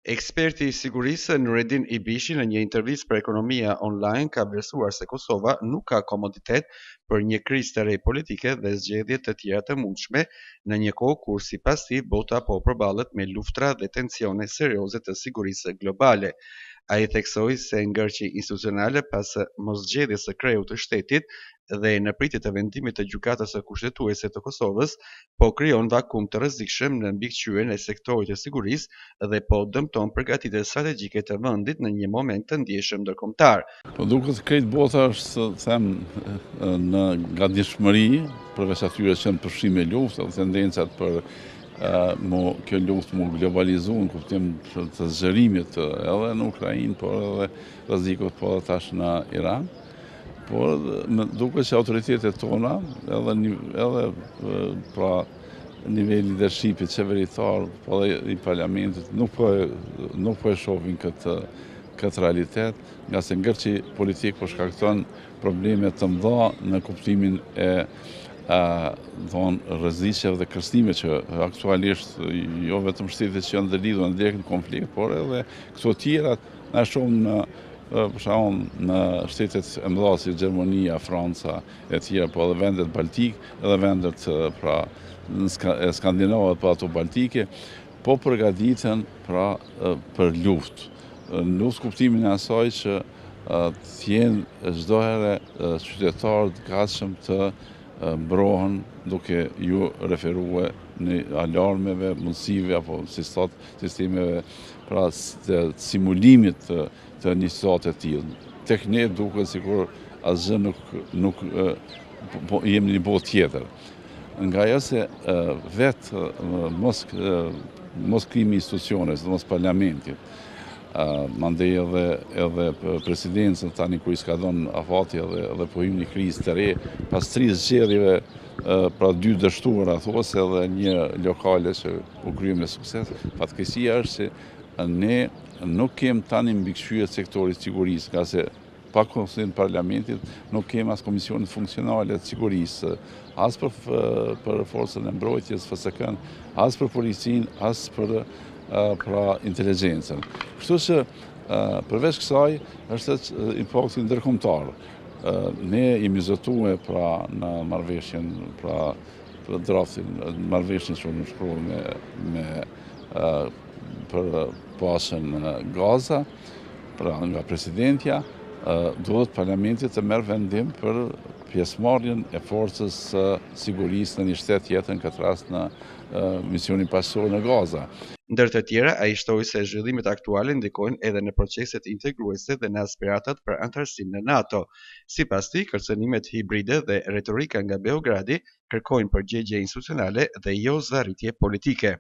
Eksperti i sigurisë Nureddin Ibishi në një intervistë për Ekonomia Online ka vlerësuar se Kosova nuk ka komoditet për një krizë të re politike dhe zgjedhje të tjera të mundshme në një kohë kur sipas tij bota po përballet me luftra dhe tensione serioze të sigurisë globale. Ai theksoi se ngërçi institucionale pas moszgjedhjes së kreut të shtetit dhe në pritje të vendimit të gjykatës së kushtetuese të Kosovës, po krijon vakum të rrezikshëm në mbikëqyrjen e sektorit të sigurisë dhe po dëmton përgatitjet strategjike të vendit në një moment të ndjeshëm ndërkombëtar. Po duket krejt bota është them në gatishmëri, përveç atyre që janë përfshirë me luftë, tendencat për kjo luftë mu globalizu në kuptim të zgjerimit edhe në Ukrainë, por edhe rrezikut po edhe tash në Iran. Por duket që autoritetet tona edhe pra nivelli leadershipit qeveritar, po edhe i parlamentit nuk po e shohin këtë realitet, nga se ngërçi politik po shkakton probleme të mëdha në kuptimin e rrezikshme dhe kërcënime që aktualisht jo vetëm shtetet që janë të lidhura në direkt në konflikt, por edhe këto tjerat na shohim për shembull në shtetet e mëdha si Gjermania, Franca e tjera, po edhe vendet baltik, edhe vendet pra skandinave po ato baltike, po përgatiten pra për luftë. Në luftë kuptimin e asaj që të jenë çdo herë qytetarë të gatshëm të mbrohen duke ju referuar në alarmeve, mundësive apo si thot sistemeve pra të simulimit të një situate të tillë. Tek ne duket sikur asgjë nuk jemi në një botë tjetër. Nga ajo se vetë mos krimi institucione, sidomos parlamentit, mandej edhe presidencën tani ku i ska dhënë afati edhe po hym një krizë të re, pas 3 zgjedhjeve, pra 2 dështuara thosë edhe një lokale që u krye me sukses, fatkeqësia është se ne nuk kem tani mbikëqyrje të sektorit sigurisë, nga se pa konsultim të parlamentit nuk kem as komisionet funksionale të sigurisë, as për forcën e mbrojtjes FSK-n, as për policinë, as për pra inteligjencën. Kështu që përveç kësaj është impakti ndërkombëtar. Ne jemi zotuar pra në marrëveshjen pra draftin, marrëveshjen që u shkruan për pasën Gaza, pra nga presidentja, duhet parlamentit të merr vendim për pjesëmarrjen e forcës sigurisë në një shtet tjetër, në këtë rast në misionin paqësor në Gaza. Ndër të tjera, ai shtoi se zhvillimet aktuale ndikojnë edhe në proceset integruese dhe në aspiratat për antarësim në NATO. Sipas tij, kërcënimet hibride dhe retorika nga Beogradi kërkojnë përgjigje institucionale dhe jo zvarritje politike.